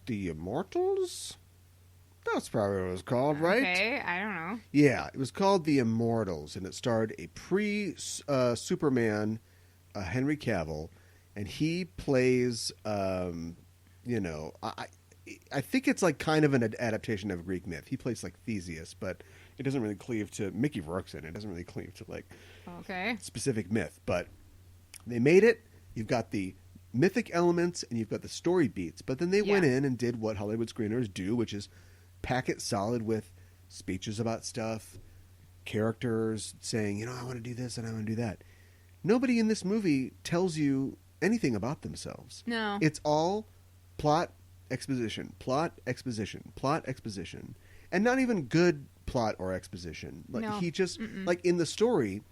The Immortals? That's probably what it was called, right? Okay, I don't know. Yeah, it was called The Immortals, and it starred a Superman, Henry Cavill, and he plays, I think it's like kind of an adaptation of Greek myth. He plays like Theseus, but it doesn't really cleave to Mickey Rourke's in it. It doesn't really cleave to specific myth. But they made it. You've got the mythic elements and you've got the story beats. But then they went in and did what Hollywood screeners do, which is pack it solid with speeches about stuff, characters saying, I want to do this and I want to do that. Nobody in this movie tells you anything about themselves. No. It's all plot, exposition, plot, exposition, plot, exposition. And not even good plot or exposition. Like No. he just, like in the story,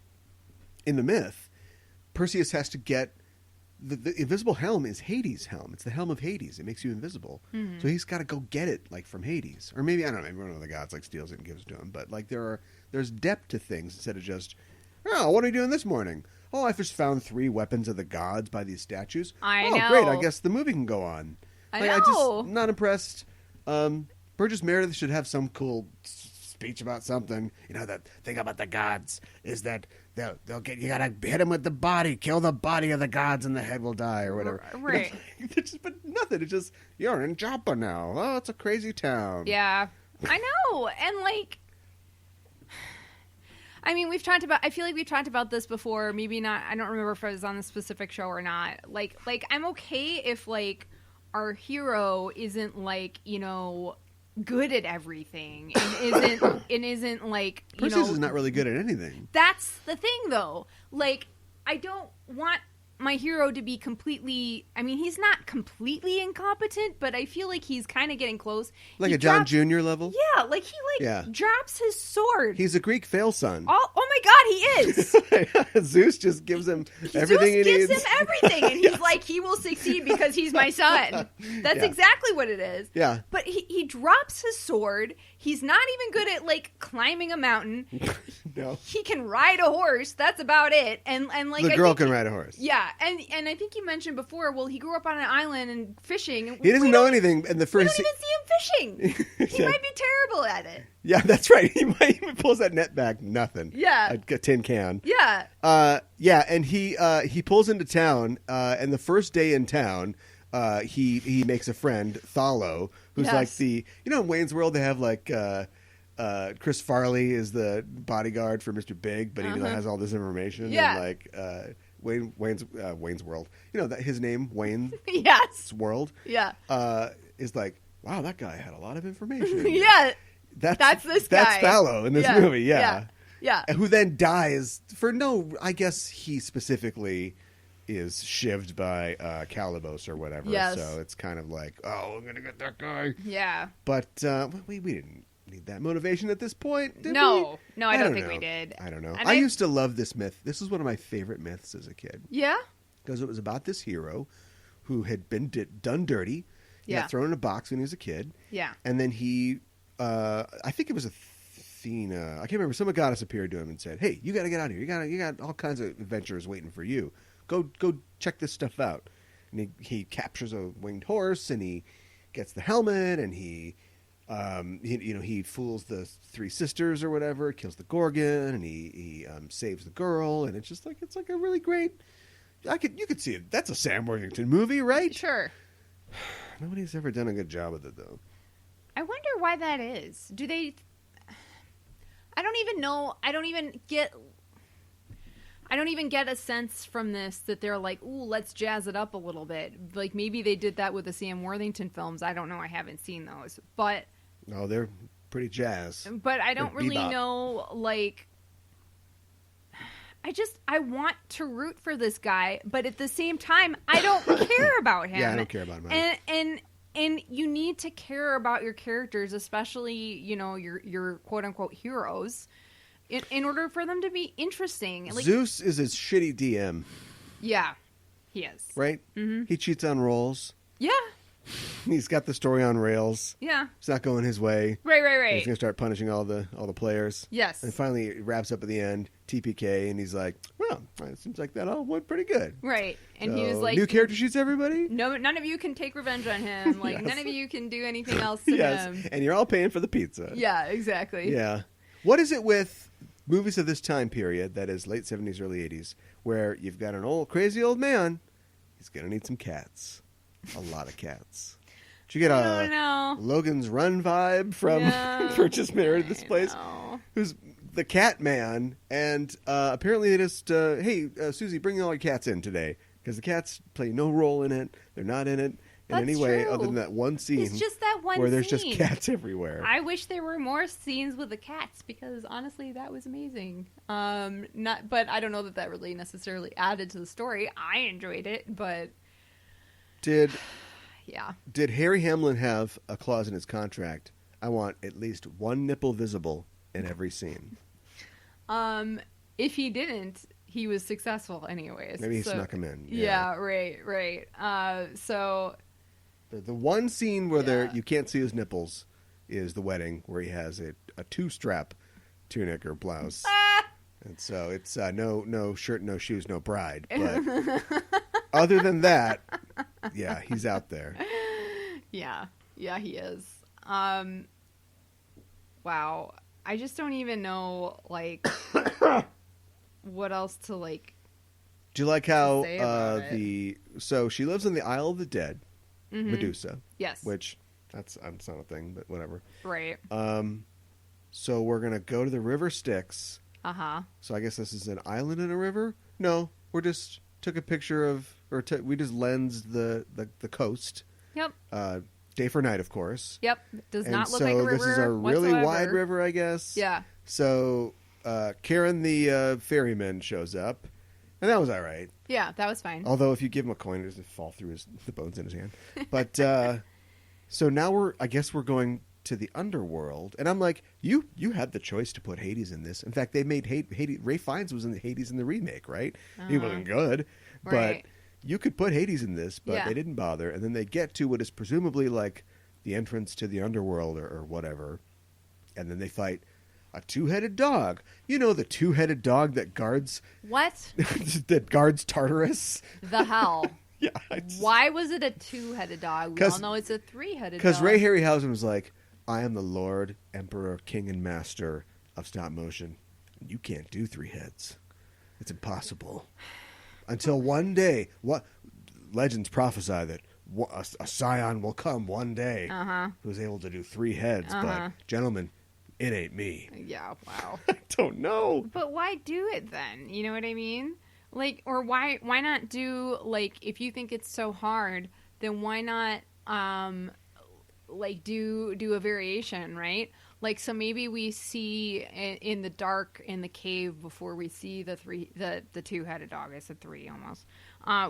in the myth, Perseus has to get the invisible helm is Hades' helm. It's the helm of Hades. It makes you invisible. Mm-hmm. So he's got to go get it, like from Hades, or maybe I don't know. Maybe one of the gods like steals it and gives it to him. But like there's depth to things instead of just, what are you doing this morning? Oh, I just found 3 weapons of the gods by these statues. I know. Great. I guess the movie can go on. I Like, know. I'm not impressed. Burgess Meredith should have some cool speech about something. That thing about the gods is that they'll get, you gotta hit them with the body, kill the body of the gods, and the head will die, or whatever. Right. But nothing. It's just, you're in Joppa now. Oh, it's a crazy town. Yeah, I know. And like, I mean, I feel like we've talked about this before. Maybe not. I don't remember if it was on the specific show or not. Like I'm okay if like our hero isn't like, good at everything and isn't like, Perseus is not really good at anything. That's the thing though. Like, I don't want my hero to be completely, I mean, he's not completely incompetent, but I feel like he's kind of getting close. Like He a John drops- Jr. level? Yeah, like he drops his sword. He's a Greek fail son. Oh my god, he is. Zeus just gives him everything Zeus he gives needs. him everything, and he's like, he will succeed because he's my son. That's Yeah. exactly what it is. Yeah. But he drops his sword. He's not even good at like climbing a mountain. No. He can ride a horse. That's about it. And like The I girl think can ride a horse. Yeah, and I think you mentioned before. Well, he grew up on an island and fishing. And He doesn't know anything in the We first. don't even see him fishing. He Yeah. might be terrible at it. Yeah, that's right. He pulls that net back, nothing. Yeah. A tin can. Yeah. Yeah, and he pulls into town, and the first day in town, he makes a friend, Thalo, who's Yes. like in Wayne's World they have like Chris Farley is the bodyguard for Mr. Big, but he has all this information. Yeah. And like Wayne's World, that his name Wayne's Yes. World, Yeah. is like, wow, that guy had a lot of information. Yeah. That's this That's guy. Thalo in this Yeah. movie. Yeah. Yeah. Who then dies for I guess he specifically is shivved by Calibos or whatever. Yes. So it's kind of like, oh, I'm going to get that guy. Yeah. But we didn't need that motivation at this point, did No. we? No, I don't think know. we did. I don't know. And I used to love this myth. This was one of my favorite myths as a kid. Yeah. Because it was about this hero who had been done dirty. He Yeah. got thrown in a box when he was a kid. Yeah. And then he, I think it was Athena. I can't remember. Some goddess appeared to him and said, "Hey, you got to get out of here. You got all kinds of adventures waiting for you. Go check this stuff out." And he captures a winged horse and he gets the helmet and he fools the 3 sisters or whatever, kills the Gorgon, and he saves the girl. And it's like a really great. You could see it. That's a Sam Worthington movie, right? Sure. Nobody's ever done a good job with it though. I wonder why that is. Do they? I don't even know. I don't even get a sense from this that they're like, ooh, let's jazz it up a little bit. Like maybe they did that with the Sam Worthington films. I don't know. I haven't seen those, but No, they're pretty jazz. I don't Or really bebop. know. Like, I want to root for this guy, but at the same time, I don't care about him. Yeah, I don't care about him. And you need to care about your characters, especially, your quote unquote heroes, in order for them to be interesting. Like, Zeus is his shitty DM, yeah, he is. right? Mm-hmm. He cheats on rolls. Yeah, He's got the story on rails. yeah. It's not going his way. Right. He's gonna start punishing all the players. Yes. And finally, it wraps up at the end. TPK, and he's like, "Well, it seems like that all went pretty good." Right. And he So, was like, "New character shoots everybody." No, none of you can take revenge on him. Like, Yes. none of you can do anything else to Yes, him. and you're all paying for the pizza. Yeah, exactly. Yeah. What is it with movies of this time period, that is late 70s, early 80s, where you've got an crazy old man, he's going to need some cats. A lot of cats. Did you get I don't a know. Logan's Run vibe from No, Purchase Married This Place? No. Who's the cat man, and apparently they just, hey, Susie, bring all your cats in today, because the cats play no role in it. They're not in it. in any way other than that one scene. It's just that one where scene. there's just cats everywhere. I wish there were more scenes with the cats because honestly, that was amazing. But I don't know that really necessarily added to the story. I enjoyed it, but Did Harry Hamlin have a clause in his contract? I want at least one nipple visible in every scene. If he didn't, he was successful anyways. Maybe he snuck him in. Yeah, right. So the one scene where you can't see his nipples is the wedding, where he has a two-strap tunic or blouse. And so it's no shirt, no shoes, no bride. But other than that, yeah, he's out there. Yeah, he is. Wow. I just don't even know, like, what else to, like, do you like how so she lives in the Isle of the Dead, Medusa. Yes. Which, that's not a thing, but whatever. Right. So we're going to go to the River Styx. Uh-huh. So I guess this is an island in a river? No, we just took a picture of, we just lensed the coast. Yep. Day for night, of course. Yep. Does not look like a so river this is a really whatsoever. wide river, I guess. Yeah. So Karen the ferryman shows up, and that was all right. Yeah, that was fine. Although if you give him a coin, it doesn't fall through the bones in his hand. But so now I guess we're going to the Underworld, and I'm like, you had the choice to put Hades in this. In fact, they made Hades. Ray Fiennes was in Hades in the remake, right? He wasn't good, right. But you could put Hades in this, but Yeah. they didn't bother. And then they get to what is presumably like the entrance to the Underworld or whatever, and then they fight a two-headed dog. You know, the two-headed dog that guards What that guards Tartarus. the hell? Yeah. Why was it a two-headed dog? We all know it's a three-headed dog. Because Ray Harryhausen was like, I am the Lord, Emperor, King, and Master of stop motion. You can't do three heads. It's impossible. Until one day, what legends prophesy that a scion will come one day who's able to do three heads. But, gentlemen, it ain't me. Yeah, wow. I don't know. But why do it then? You know what I mean? Like, or why not do, like, if you think it's so hard, then why not, like, do a variation, right? Like, so maybe we see in the dark in the cave before we see the two-headed dog. I said three almost.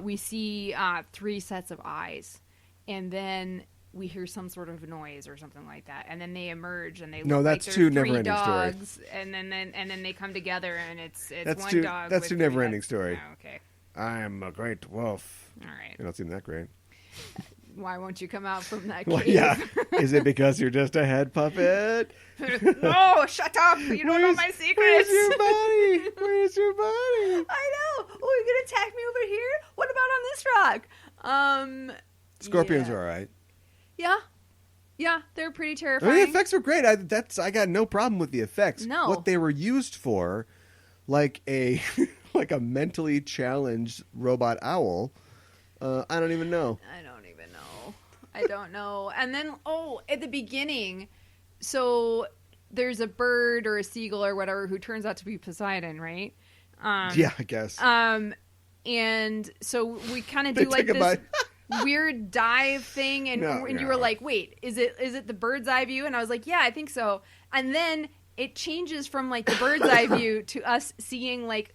We see three sets of eyes, and then we hear some sort of noise or something like that, and then they emerge and they look that's like two they're three never-ending dogs, story. and then they come together and it's That's one two, dog. That's with two three never-ending heads. story. Oh, okay, I am a great wolf. all right. You don't seem that great. Why won't you come out from that Well, cave? yeah. Is it because you're just a head puppet? No, shut up! You don't know my secrets. Where's your body? Where's your body? I know. Oh, you're gonna attack me over here? What about on this rock? Scorpions yeah. are all right. Yeah, they're pretty I terrifying. mean, the effects were great. I got no problem with the effects. No. What they were used for, like a like a mentally challenged robot owl, I don't even know. I don't know. And then, at the beginning, so there's a bird or a seagull or whatever who turns out to be Poseidon, right? Yeah, I guess. And so we kind of do like this weird dive thing, and you were like, "Wait, is it the bird's eye view?" And I was like, "Yeah, I think so." And then it changes from like the bird's eye view to us seeing like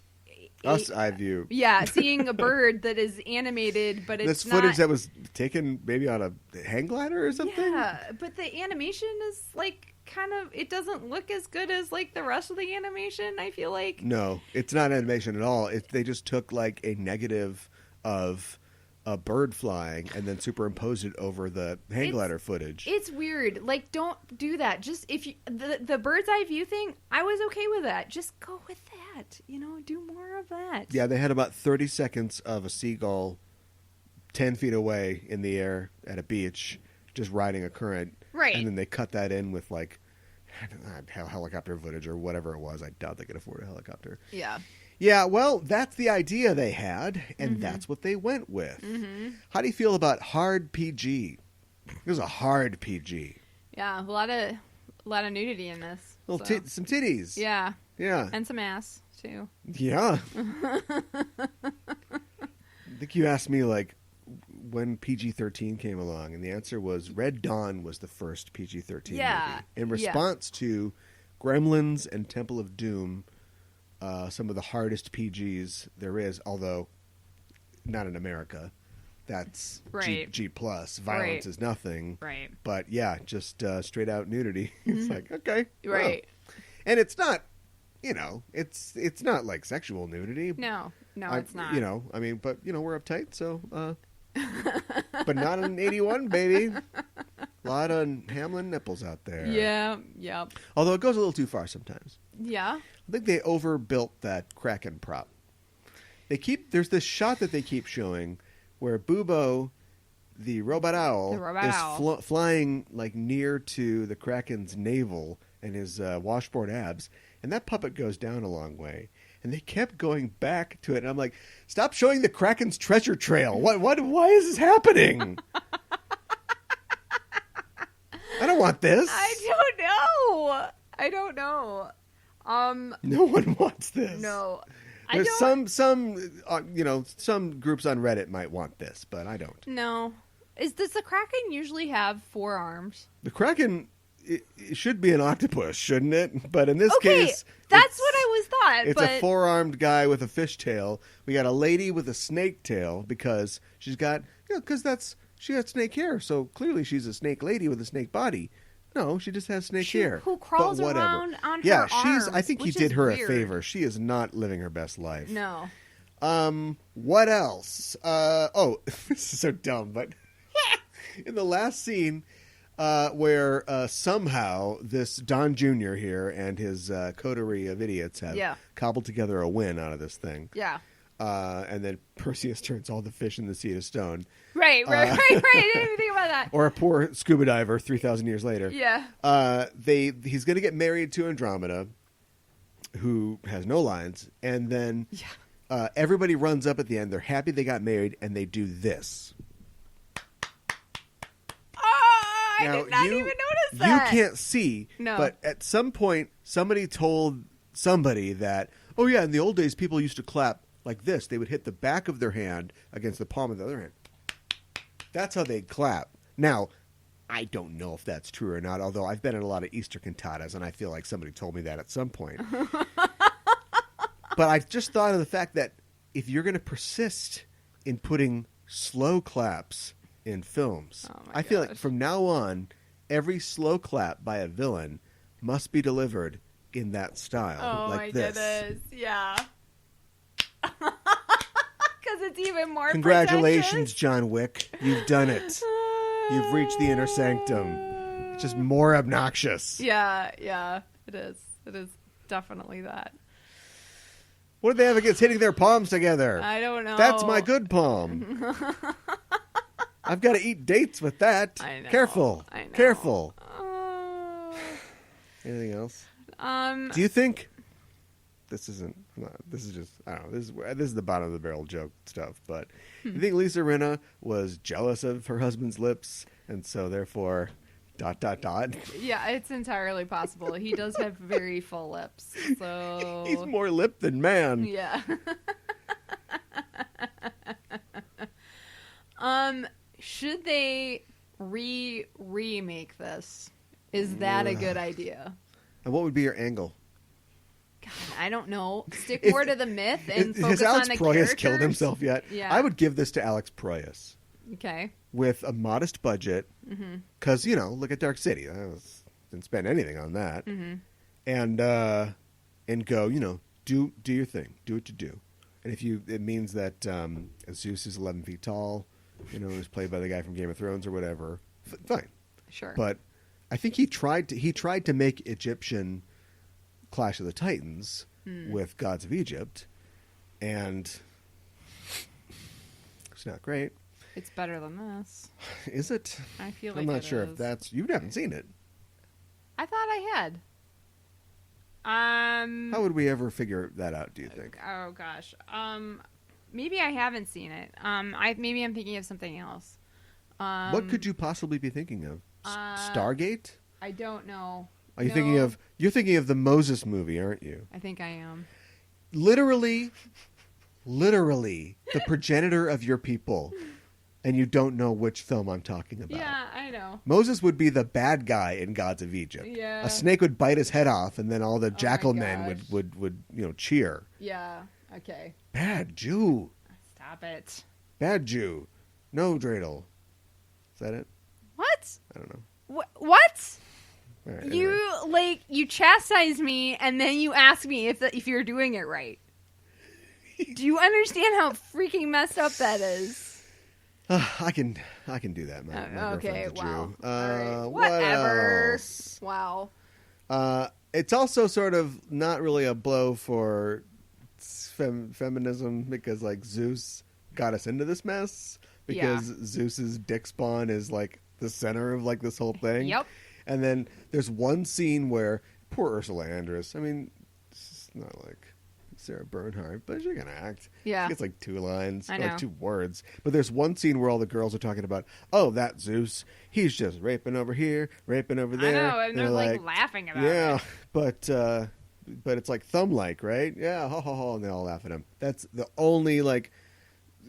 eye view. Yeah, seeing a bird that is animated, but it's this footage that was taken maybe on a hang glider or something. Yeah, but the animation is like kind of, it doesn't look as good as like the rest of the animation. I feel like no, it's not animation at all. They just took like a negative of a bird flying and then superimposed it over the hang glider footage. It's weird. Like, don't do that. Just if you the bird's eye view thing, I was okay with that. Just go with that. You know, do more of that. Yeah, they had about 30 seconds of a seagull 10 feet away in the air at a beach, just riding a current. Right. And then they cut that in with like helicopter footage or whatever it was. I doubt they could afford a helicopter. Yeah. Yeah, well, that's the idea they had, and that's what they went with. Mm-hmm. How do you feel about hard PG? It was a hard PG. Yeah, a lot of nudity in this. Some titties. Yeah. Yeah. And some ass, too. Yeah. I think you asked me, like, when PG-13 came along, and the answer was Red Dawn was the first PG-13 Yeah, movie. In response to Gremlins and Temple of Doom, some of the hardest PGs there is, although not in America. That's Right. G+. Violence is nothing. Right. But yeah, just straight out nudity. It's like, okay. Right. Well. And it's not, it's not like sexual nudity. No, it's not. But we're uptight, so but not in 81, baby. A lot of Hamlin nipples out there. Yeah. Although it goes a little too far sometimes. Yeah. I think they overbuilt that Kraken prop. There's this shot that they keep showing where Bubo, the robot owl, is flying like near to the Kraken's navel and his washboard abs, and that puppet goes down a long way. And they kept going back to it, and I'm like, stop showing the Kraken's treasure trail. Why is this happening? I don't want this. I don't know. No one wants this. No. There's some groups on Reddit might want this, but I don't. No. Does the Kraken usually have 4 arms? The Kraken, it should be an octopus, shouldn't it? But in this case, that's what I was thought. It's a 4-armed guy with a fish tail. We got a lady with a snake tail because she's got, she got snake hair, so clearly she's a snake lady with a snake body. No, she just has snake hair. Who crawls around on her arms? I think he did her a favor. She is not living her best life. No. What else? This is so dumb, but in the last scene, where somehow this Don Jr. here and his coterie of idiots have cobbled together a win out of this thing. Yeah. And then Perseus turns all the fish in the sea to stone. Right. I didn't even think about that. Or a poor scuba diver 3,000 years later. Yeah. He's going to get married to Andromeda, who has no lines, and then everybody runs up at the end. They're happy they got married, and they do this. I did not even notice that. You can't see, but at some point, somebody told somebody that, in the old days, people used to clap like this. They would hit the back of their hand against the palm of the other hand. That's how they'd clap. Now, I don't know if that's true or not, although I've been in a lot of Easter cantatas, and I feel like somebody told me that at some point. But I just thought of the fact that if you're going to persist in putting slow claps in films, I feel like from now on, every slow clap by a villain must be delivered in that style, like this. Goodness, yeah. Because it's even more Congratulations, John Wick. You've done it. You've reached the inner sanctum. It's just more obnoxious. Yeah, it is. It is definitely that. What do they have against hitting their palms together? I don't know. That's my good palm. I've got to eat dates with that. I know. Careful. I know. Careful. Anything else? Do you think... This is just, I don't know, this is the bottom of the barrel joke stuff, but do you think Lisa Rinna was jealous of her husband's lips, and so therefore, ... Yeah, it's entirely possible. He does have very full lips, so... He's more lip than man. Yeah. Should they remake this? Is that a good idea? And what would be your angle? God, I don't know. Stick more to the myth and focus Has Alex on the Proyas characters. killed himself yet? Yeah. I would give this to Alex Proyas. Okay. With a modest budget, because look at Dark City. Didn't spend anything on that, and go, do your thing, do what you do, and if it means that Zeus is 11 feet tall, is played by the guy from Game of Thrones or whatever, fine, sure. But I think he tried to make Egyptian Clash of the Titans with Gods of Egypt, and it's not great. It's better than this. Is it? I feel like I'm not sure if that's... You haven't seen it. I thought I had. How would we ever figure that out, do you think? Oh, gosh. Maybe I haven't seen it. Maybe I'm thinking of something else. What could you possibly be thinking of? Stargate? I don't know. Are you thinking of... You're thinking of the Moses movie, aren't you? I think I am. Literally the progenitor of your people. and you don't know which film I'm talking about. Yeah, I know. Moses would be the bad guy in Gods of Egypt. Yeah. A snake would bite his head off, and then all the jackal men gosh. would cheer. Yeah. Okay. Bad Jew. Stop it. Bad Jew. No dreidel. Is that it? What? I don't know. What? All right, You you chastise me and then you ask me if you're doing it right. Do you understand how freaking messed up that is? I can do that. My Okay, girlfriend's a wow. Jew. All right. What Whatever. else? Wow. It's also sort of not really a blow for feminism because like Zeus got us into this mess because Zeus's dick spawn is like the center of like this whole thing. Yep. And then there's one scene where poor Ursula Andress. I mean, it's not like Sarah Bernhardt, but she can act. Yeah. She gets like 2 lines, I like know. 2 words. But there's one scene where all the girls are talking about, oh, that Zeus, he's just raping over here, raping over there. I know, and they're like laughing about it. Yeah, but it's like thumb-like, right? Yeah, ho ho ho, and they all laugh at him. That's the only like.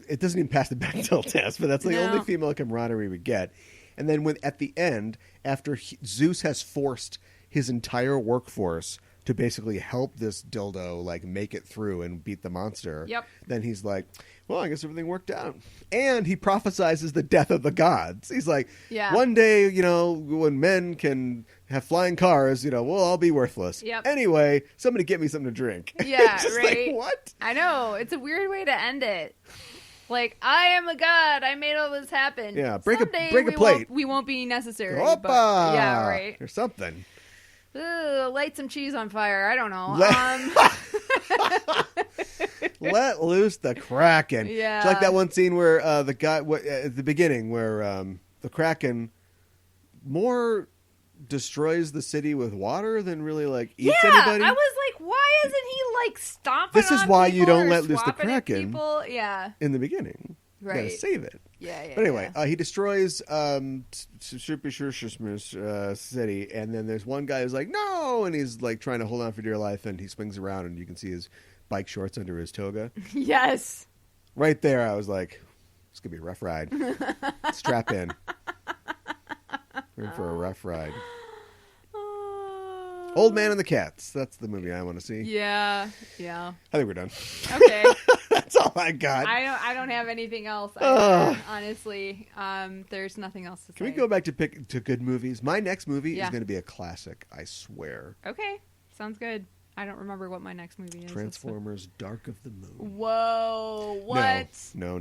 It doesn't even pass the Bechdel test, but that's the only female camaraderie we get. And then at the end, after Zeus has forced his entire workforce to basically help this dildo like make it through and beat the monster. Yep. Then he's like, well, I guess everything worked out. And he prophesizes the death of the gods. He's like, one day, when men can have flying cars, we'll all be worthless. Yep. Anyway, somebody get me something to drink. Yeah, It's just right. like, what? I know. It's a weird way to end it. Like, I am a god. I made all this happen. Yeah, break a Someday plate. We won't be necessary. Opa! But, yeah, right. Or something. Ugh, light some cheese on fire. I don't know. Let loose the Kraken. Yeah. It's like that one scene where the guy at the beginning where the Kraken more destroys the city with water than really like eats anybody. I was like, why isn't he like stomping? This is on why you people don't or let loose the swapping at Kraken. people? Yeah. In the beginning, you gotta Right. save it. Yeah. But anyway, he destroys city, and then there's one guy who's like, no, and he's like trying to hold on for dear life, and he swings around, and you can see his bike shorts under his toga. Yes. Right there, I was like, it's gonna be a rough ride. Strap in. We're in for a rough ride. Old Man and the Cats. That's the movie I want to see. Yeah. I think we're done. Okay. That's all I got. I don't have anything else. Honestly, there's nothing else to say. Can we go back to good movies? My next movie is going to be a classic, I swear. Okay, sounds good. I don't remember what my next movie is. Transformers: Dark of the Moon. Whoa! What? No.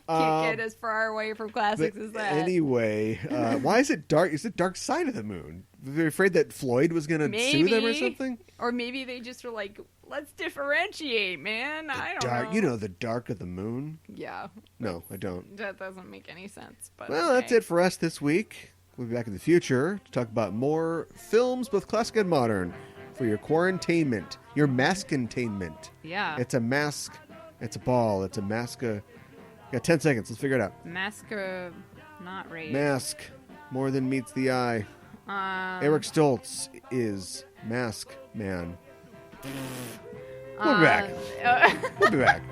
Can't get as far away from classics as that. Anyway, why is it dark? Is it Dark Side of the Moon? They're afraid that Floyd was going to sue them or something? Or maybe they just were like, let's differentiate, man. I don't know. You know, the Dark of the Moon? Yeah. No, I don't. That doesn't make any sense. But well, that's it for us this week. We'll be back in the future to talk about more films, both classic and modern, for your quarantainment, your mask-containment. Yeah. It's a mask. It's a ball. It's a mask. Got 10 seconds. Let's figure it out. Mask not rape. Mask. More than meets the eye. Eric Stoltz is Mask Man. We'll be back. We'll be back.